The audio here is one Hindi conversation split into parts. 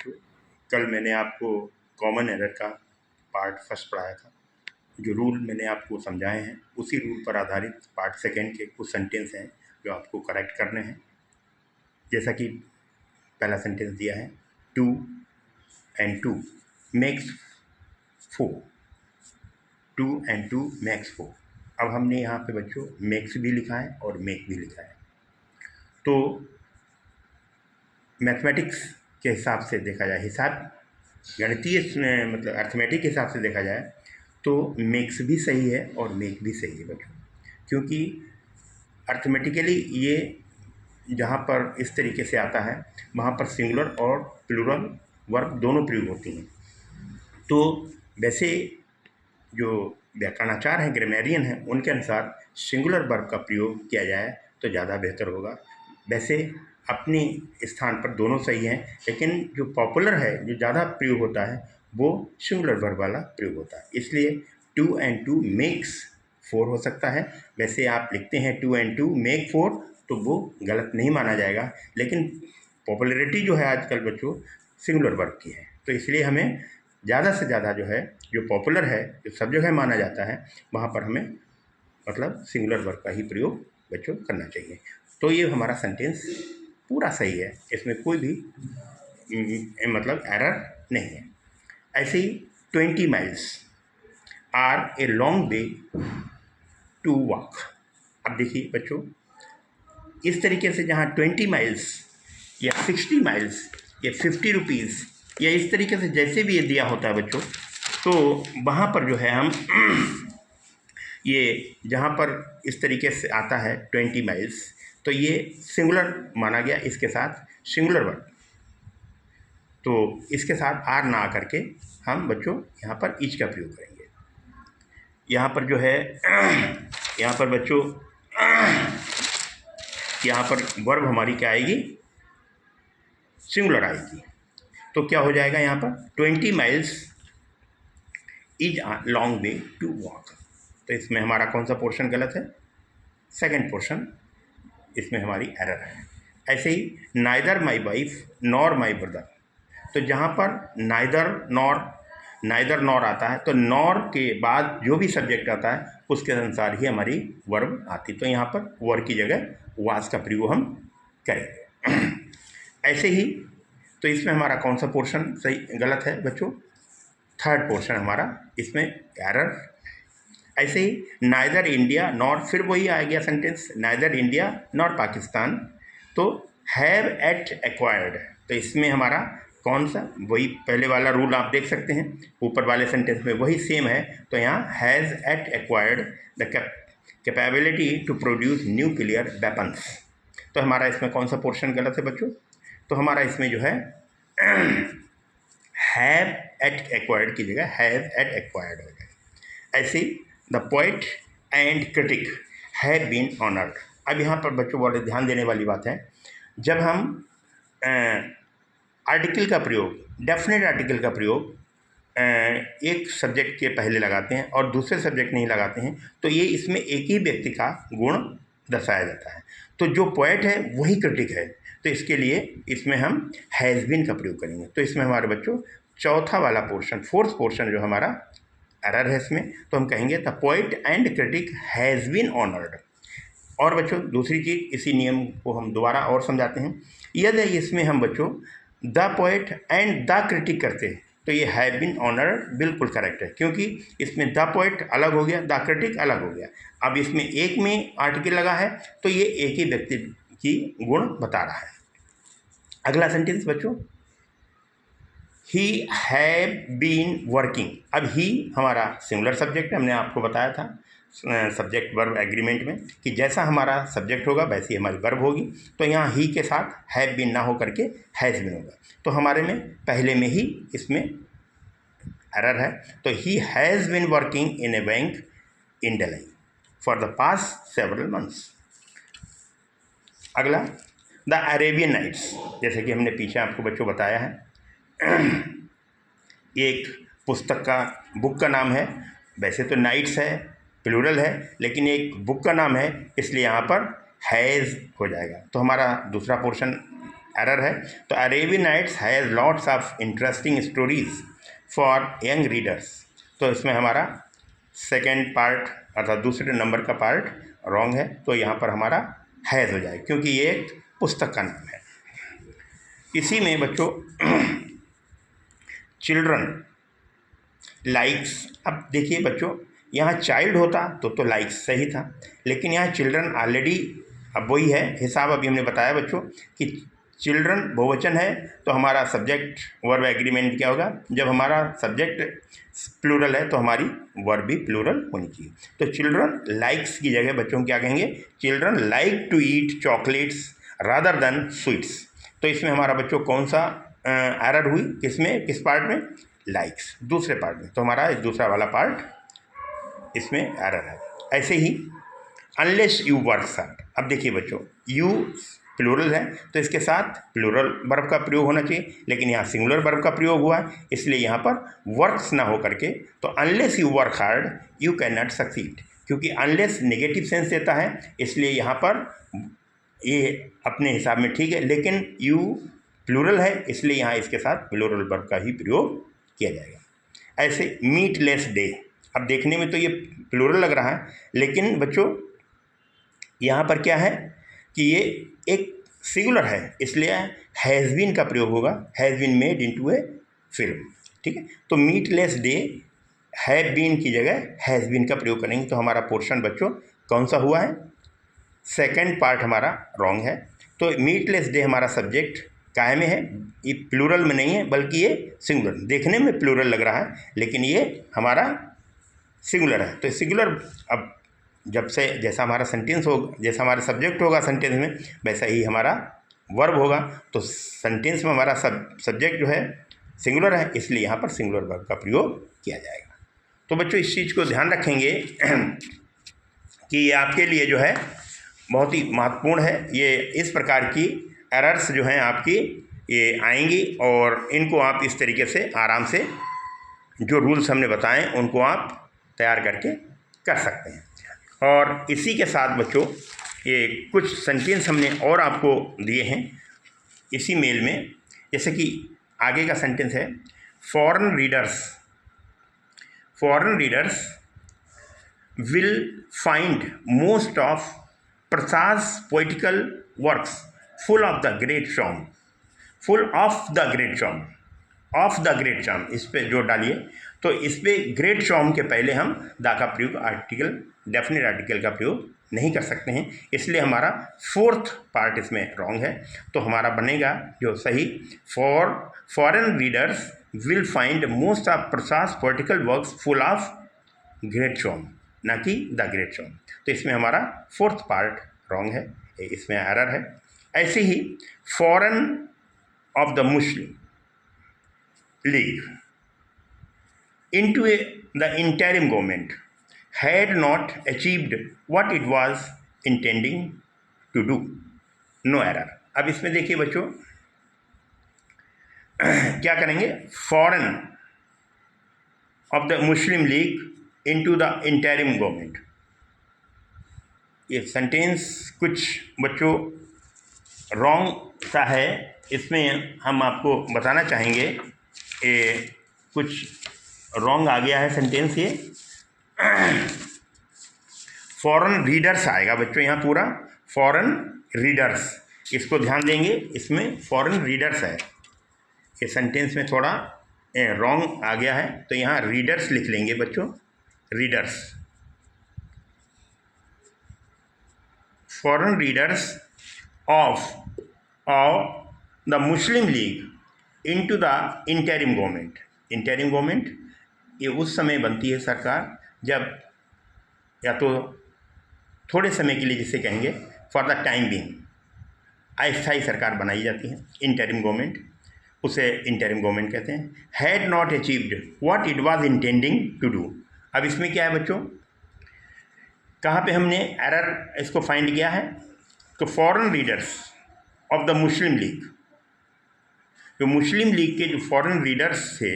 बच्चों, कल मैंने आपको कॉमन एरर का पार्ट फर्स्ट पढ़ाया था। जो रूल मैंने आपको समझाए हैं उसी रूल पर आधारित पार्ट सेकेंड के कुछ सेंटेंस हैं जो आपको करेक्ट करने हैं। जैसा कि पहला सेंटेंस दिया है, 2 and 2 makes 4। 2 and 2 makes 4। अब हमने यहाँ पे बच्चों मेक्स भी लिखा है और मेक भी लिखा है। तो मैथमेटिक्स के हिसाब से देखा जाए, हिसाब गणितीय मतलब अर्थमेटिक के हिसाब से देखा जाए तो मेक्स भी सही है और मेक भी सही है बच्चों, क्योंकि अर्थमेटिकली ये जहाँ पर इस तरीके से आता है वहाँ पर सिंगुलर और प्लूरल वर्ब दोनों प्रयोग होती हैं। तो वैसे जो व्याकरणाचार्य हैं, ग्रामेरियन हैं, उनके अनुसार सिंगुलर वर्ब का प्रयोग किया जाए तो ज़्यादा बेहतर होगा। वैसे अपने स्थान पर दोनों सही हैं, लेकिन जो पॉपुलर है, जो ज़्यादा प्रयोग होता है, वो सिंगुलर वर्ब वाला प्रयोग होता है। इसलिए 2 and 2 makes 4 हो सकता है। वैसे आप लिखते हैं 2 and 2 make 4 तो वो गलत नहीं माना जाएगा, लेकिन पॉपुलैरिटी जो है आजकल बच्चों सिंगुलर वर्ब की है। तो इसलिए हमें ज़्यादा से ज़्यादा जो है, जो पॉपुलर है, जो सब जगह माना जाता है, वहाँ पर हमें मतलब सिंगुलर वर्ब का ही प्रयोग बच्चों करना चाहिए। तो ये हमारा सेंटेंस पूरा सही है, इसमें कोई भी मतलब एरर नहीं है। ऐसे ही 20 miles are a long way to walk. अब देखिए बच्चों, इस तरीके से जहाँ 20 miles या 60 miles या 50 रुपीज़ या इस तरीके से जैसे भी ये दिया होता है बच्चों, तो वहाँ पर जो है हम ये जहाँ पर इस तरीके से आता है 20 miles, तो ये सिंगुलर माना गया, इसके साथ सिंगुलर वर्ब, तो इसके साथ आर ना आकर के हम बच्चों यहाँ पर इच का प्रयोग करेंगे। यहाँ पर जो है यहाँ पर बच्चों यहाँ पर वर्ब हमारी क्या आएगी, सिंगुलर आएगी। तो क्या हो जाएगा यहाँ पर 20 miles is a long way to walk. तो इसमें हमारा कौन सा पोर्शन गलत है, सेकंड पोर्शन, इसमें हमारी एरर है। ऐसे ही neither my wife nor my brother, तो जहाँ पर नाइदर नॉर आता है तो नॉर के बाद जो भी सब्जेक्ट आता है उसके अनुसार ही हमारी वर्ब आती, तो यहाँ पर वर्ब की जगह वाज का प्रयोग हम करेंगे। ऐसे ही तो इसमें हमारा कौन सा पोर्शन सही गलत है बच्चों, थर्ड पोर्शन हमारा इसमें एरर। ऐसे ही नाइदर इंडिया नॉर, फिर वही आ गया sentence, neither India nor Pakistan, तो हैव एट एक्वायर्ड, तो इसमें हमारा कौन सा, वही पहले वाला रूल आप देख सकते हैं, ऊपर वाले सेंटेंस में वही सेम है। तो यहाँ has at acquired the capability to produce nuclear weapons, तो हमारा इसमें कौन सा पोर्शन गलत है बच्चों, तो हमारा इसमें जो है हैव एट एक्वायर्ड की जगह हैव एट एक्वायर्ड हो जाएगा। ऐसे the poet and critic have been honoured. अब यहाँ पर बच्चों वाले ध्यान देने वाली बात है, जब हम आर्टिकल का प्रयोग, डेफिनेट आर्टिकल का प्रयोग एक सब्जेक्ट के पहले लगाते हैं और दूसरे सब्जेक्ट नहीं लगाते हैं, तो ये इसमें एक ही व्यक्ति का गुण दर्शाया जाता है। तो जो पोएट है वही क्रिटिक है, तो इसके लिए इसमें हम हैज़ बीन का प्रयोग करेंगे। तो इसमें हमारे बच्चों चौथा वाला पोर्शन, फोर्थ पोर्शन जो हमारा एरर है इसमें, तो हम कहेंगे the poet and critic has been honoured. और बच्चों दूसरी चीज़, इसी नियम को हम दोबारा और समझाते हैं। यदि इसमें हम बच्चों the poet and the critic करते हैं तो ये हैव बीन ऑनर्ड बिल्कुल करेक्ट है, क्योंकि इसमें द पोएट अलग हो गया, द क्रिटिक अलग हो गया। अब इसमें एक में आर्टिकल लगा है तो ये एक ही व्यक्ति की गुण बता रहा है। अगला सेंटेंस बच्चों, ही हैव बीन वर्किंग। अब ही हमारा सिंगुलर सब्जेक्ट है, हमने आपको बताया था सब्जेक्ट वर्ब एग्रीमेंट में कि जैसा हमारा सब्जेक्ट होगा वैसी हमारी वर्ब होगी। तो यहाँ ही के साथ हैव बीन ना हो करके हैज़ बीन होगा, तो हमारे में पहले में ही इसमें एरर है। तो he has been working in a bank in Delhi for the past several months. अगला द अरेबियन नाइट्स, जैसे कि हमने पीछे आपको बच्चों बताया है, एक पुस्तक का, बुक का नाम है। वैसे तो नाइट्स है, प्लूरल है, लेकिन एक बुक का नाम है, इसलिए यहाँ पर हैज़ हो जाएगा। तो हमारा दूसरा पोर्शन एरर है। तो Arabian Nights has lots of interesting stories for young readers. तो इसमें हमारा सेकेंड पार्ट अर्थात दूसरे नंबर का पार्ट रॉन्ग है, तो यहाँ पर हमारा हैज़ हो जाए क्योंकि ये एक पुस्तक का नाम है। इसी में बच्चों चिल्ड्रन लाइक्स, अब देखिए बच्चों यहाँ चाइल्ड होता तो लाइक्स सही था, लेकिन यहाँ चिल्ड्रन ऑलरेडी अब वही है हिसाब अभी हमने बताया बच्चों कि चिल्ड्रन बहुवचन है तो हमारा सब्जेक्ट वर्ब एग्रीमेंट क्या होगा, जब हमारा सब्जेक्ट प्लूरल है तो हमारी वर्ब भी प्लूरल होनी चाहिए। तो चिल्ड्रन लाइक्स की जगह बच्चों क्या कहेंगे, children like to eat chocolates rather than sweets. तो इसमें हमारा बच्चों कौन सा एरर हुई, किसमें, किस पार्ट में, लाइक्स, दूसरे पार्ट में। तो हमारा दूसरा वाला पार्ट इसमें एरर है। ऐसे ही अनलेस यू वर्क हार्ड, अब देखिए बच्चों यू प्लूरल है तो इसके साथ प्लूरल वर्ब का प्रयोग होना चाहिए, लेकिन यहाँ सिंगुलर वर्ब का प्रयोग हुआ है, इसलिए यहाँ पर वर्क्स ना हो करके तो unless you work hard you can not succeed, क्योंकि अनलेस नेगेटिव सेंस देता है, इसलिए यहाँ पर ये अपने हिसाब में ठीक है, लेकिन यू प्लूरल है इसलिए यहाँ इसके साथ प्लूरल वर्ब का ही प्रयोग किया जाएगा। ऐसे मीटलेस डे, अब देखने में तो ये प्लूरल लग रहा है, लेकिन बच्चों यहाँ पर क्या है कि ये एक सिंगुलर है, इसलिए हैज़ बीन का प्रयोग होगा, has been made into a film, ठीक है। तो मीटलेस डे हैव बीन की जगह हैज़ बीन का प्रयोग करेंगे तो हमारा पोर्शन बच्चों कौन सा हुआ है, सेकंड पार्ट हमारा रॉन्ग है। तो मीटलेस डे हमारा सब्जेक्ट काहे में है, ये प्लूरल में नहीं है बल्कि ये सिंगुलर, देखने में प्लूरल लग रहा है लेकिन ये हमारा सिंगुलर है। तो सिंगुलर अब जब से जैसा हमारा सेंटेंस होगा, जैसा हमारा सब्जेक्ट होगा सेंटेंस में, वैसा ही हमारा वर्ब होगा। तो सेंटेंस में हमारा सब्जेक्ट जो है सिंगुलर है, इसलिए यहाँ पर सिंगुलर वर्ब का प्रयोग किया जाएगा। तो बच्चों इस चीज़ को ध्यान रखेंगे कि ये आपके लिए जो है बहुत ही महत्वपूर्ण है। ये इस प्रकार की एरर्स जो हैं आपकी ये आएंगी और इनको आप इस तरीके से आराम से जो रूल्स हमने बताएं उनको आप तैयार करके कर सकते हैं। और इसी के साथ बच्चों ये कुछ सेंटेंस हमने और आपको दिए हैं इसी मेल में, जैसे कि आगे का सेंटेंस है foreign readers will find most of Prasad's poetical works full of the great charm, इस पे जोर डालिए। तो इस पे ग्रेट चार्म के पहले हम दा का प्रयोग आर्टिकल, डेफिनेट आर्टिकल का प्रयोग नहीं कर सकते हैं, इसलिए हमारा फोर्थ पार्ट इसमें रॉन्ग है। तो हमारा बनेगा जो सही, foreign readers will find most of Prasad's poetical works full of great charm, ना कि द ग्रेट चार्म। तो इसमें हमारा फोर्थ पार्ट रॉन्ग है, इसमें एरर है। ऐसे ही foreign of the Muslim League into the interim government had not achieved what it was intending to do, no error। अब इसमें देखिए बच्चों क्या करेंगे, foreign of the Muslim league into the interim government, ये सेंटेंस कुछ बच्चों रॉन्ग सा है, इसमें हम आपको बताना चाहेंगे कुछ रॉन्ग आ गया है सेंटेंस। ये फॉरेन रीडर्स आएगा बच्चों, यहाँ पूरा फॉरेन रीडर्स, इसको ध्यान देंगे, इसमें फॉरेन रीडर्स है, ये सेंटेंस में थोड़ा रॉन्ग आ गया है, तो यहाँ रीडर्स लिख लेंगे बच्चों, readers, foreign readers of the Muslim league into the interim government. Interim government ये उस समय बनती है सरकार जब या तो थोड़े समय के लिए, जिसे कहेंगे फॉर द टाइम बीइंग, अस्थायी सरकार बनाई जाती है, इंटरिम गवर्नमेंट, उसे इंटरिम गवर्नमेंट कहते हैं। Had not achieved what it was intending to do, अब इसमें क्या है बच्चों, कहाँ पे हमने एरर इसको फाइंड किया है, तो foreign readers of the Muslim league, जो मुस्लिम लीग के जो फॉरेन रीडर्स थे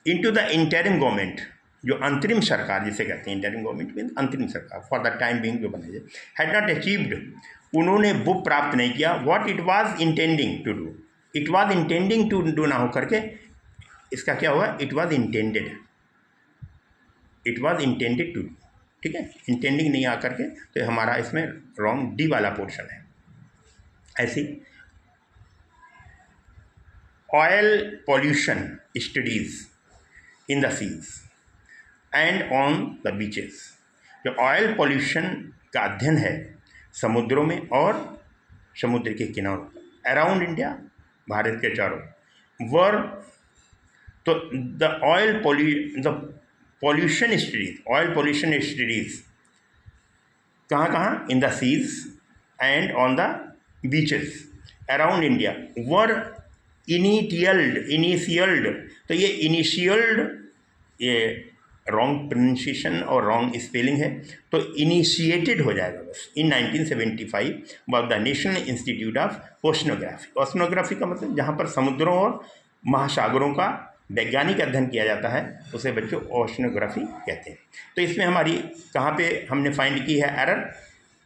इनटू द इंटरिम गवर्नमेंट, जो अंतरिम सरकार जिसे कहते हैं, इंटरिम गवर्नमेंट मीन अंतरिम सरकार, फॉर द टाइम बिंग जो बनाई जाए, हैड नॉट अचीव्ड, उन्होंने वो प्राप्त नहीं किया what it was intending to do, it was intending to do ना हो करके इसका क्या हुआ, it was intended, it was intended to do, ठीक है, इंटेंडिंग नहीं आ करके, तो हमारा इसमें रॉन्ग डी वाला पोर्शन है। ऐसी oil pollution studies in the seas and on the beaches, जो ऑयल पॉल्यूशन का अध्ययन है समुद्रों में और समुद्र के किनारों पर अराउंड इंडिया, भारत के चारों, वर, तो the pollution studies, oil pollution studies कहाँ कहाँ, in the seas and on the beaches around India were initialled, तो ये इनिशियल्ड ये रॉन्ग प्रोनाउंसिएशन और रॉन्ग स्पेलिंग है, तो इनिशिएटेड हो जाएगा बस, in 1975 by the National Institute of Oceanography. Oceanography का मतलब जहाँ पर समुद्रों और महासागरों का वैज्ञानिक अध्ययन किया जाता है उसे बच्चों ओशनोग्राफी कहते हैं। तो इसमें हमारी कहाँ पे हमने फाइंड की है एरर,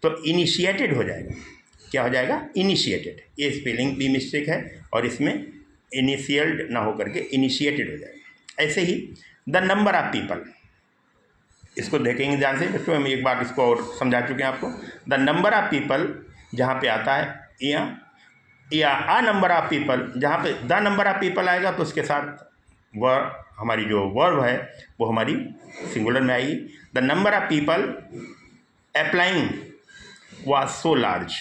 तो इनिशिएटेड हो जाएगा, क्या हो जाएगा, इनिशिएटेड, ये स्पेलिंग भी मिस्टेक है और इसमें इनिशियल्ड ना हो करके इनिशिएटेड हो जाएगा। ऐसे ही द नंबर ऑफ पीपल, इसको देखेंगे ध्यान से बच्चों, हम एक बार इसको और समझा चुके हैं आपको। द नंबर ऑफ पीपल जहाँ पे आता है या अ नंबर ऑफ पीपल, जहाँ पे द नंबर ऑफ पीपल आएगा तो उसके साथ हमारी जो वर्ब है वो हमारी सिंगुलर में आएगी। The number of people applying was so large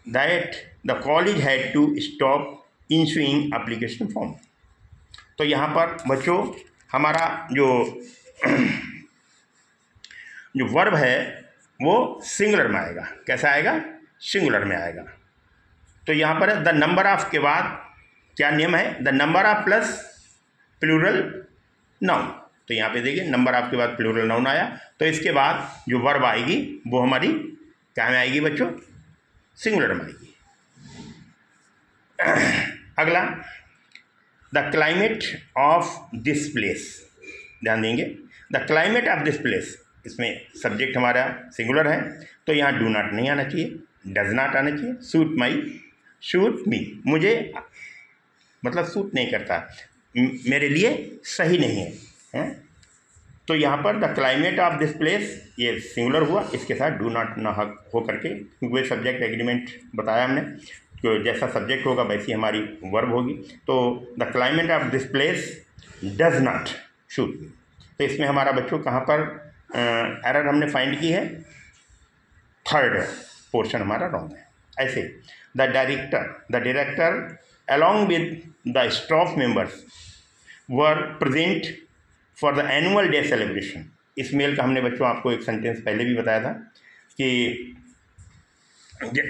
that the college had to stop issuing application form. तो यहाँ पर बच्चों हमारा जो वर्ब है वो सिंगुलर में आएगा, कैसा आएगा, सिंगुलर में आएगा। तो यहाँ पर द नंबर ऑफ के बाद क्या नियम है, the number of plus plural noun, तो यहाँ पे देखिए नंबर ऑफ के बाद प्लूरल नाउन आया, तो इसके बाद जो वर्ब आएगी वो हमारी क्या में आएगी बच्चों, सिंगुलर में आएगी। अगला the climate of this place, ध्यान देंगे the climate of this place, इसमें सब्जेक्ट हमारा सिंगुलर है तो यहाँ डू नॉट नहीं आना चाहिए, डज नॉट आना चाहिए, सूट मी, मुझे मतलब सूट नहीं करता, मेरे लिए सही नहीं है, तो यहाँ पर the climate of this place ये सिंगुलर हुआ, इसके साथ डू नॉट ना हो करके, क्योंकि वे सब्जेक्ट एग्रीमेंट बताया हमने, तो जैसा सब्जेक्ट होगा वैसी हमारी वर्ब होगी। तो the climate of this place does not suit me, तो इसमें हमारा बच्चों कहाँ पर एरर हमने फाइंड की है, थर्ड पोर्शन हमारा रॉन्ग है। ऐसे the director along with the staff members were present for the annual day celebration. इस मेल का हमने बच्चों आपको एक सेंटेंस पहले भी बताया था कि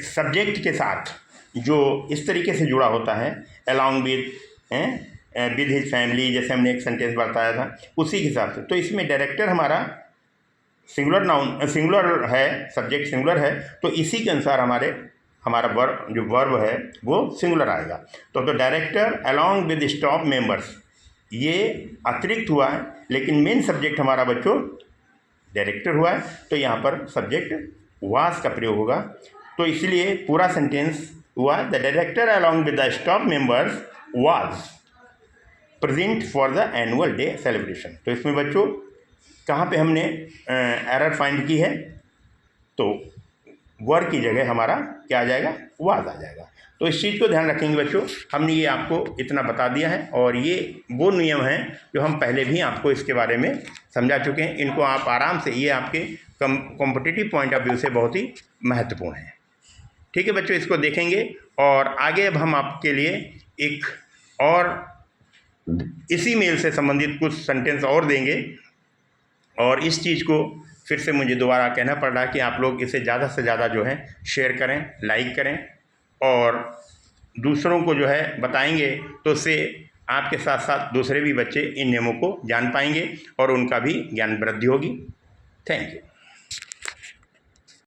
सब्जेक्ट के साथ जो इस तरीके से जुड़ा होता है अलॉन्ग विद हिज फैमिली, जैसे हमने एक सेंटेंस बताया था उसी के हिसाब से, तो इसमें डायरेक्टर हमारा सिंगुलर है, सब्जेक्ट सिंगुलर है, तो इसी के अनुसार हमारा वर्ब है वो सिंगुलर आएगा। तो director along with staff members ये अतिरिक्त हुआ है, लेकिन मेन सब्जेक्ट हमारा बच्चों डायरेक्टर हुआ है, तो यहाँ पर सब्जेक्ट वाज का प्रयोग होगा। तो इसलिए पूरा सेंटेंस हुआ the director along with the staff members was present for the annual day celebration. तो इसमें बच्चों कहाँ पे हमने एरर फाइंड की है, तो वर की जगह हमारा क्या आ जाएगा, वाज आ जाएगा। तो इस चीज़ को ध्यान रखेंगे बच्चों, हमने ये आपको इतना बता दिया है, और ये वो नियम हैं जो हम पहले भी आपको इसके बारे में समझा चुके हैं। इनको आप आराम से, ये आपके कॉम्पिटिटिव पॉइंट ऑफ व्यू से बहुत ही महत्वपूर्ण है। ठीक है बच्चों, इसको देखेंगे और आगे अब हम आपके लिए एक और इसी मेल से संबंधित कुछ सेंटेंस और देंगे, और इस चीज़ को फिर से मुझे दोबारा कहना पड़ रहा है कि आप लोग इसे ज़्यादा से ज़्यादा जो है शेयर करें, लाइक करें, और दूसरों को जो है बताएंगे, तो उससे आपके साथ साथ दूसरे भी बच्चे इन नियमों को जान पाएंगे और उनका भी ज्ञान वृद्धि होगी। Thank you.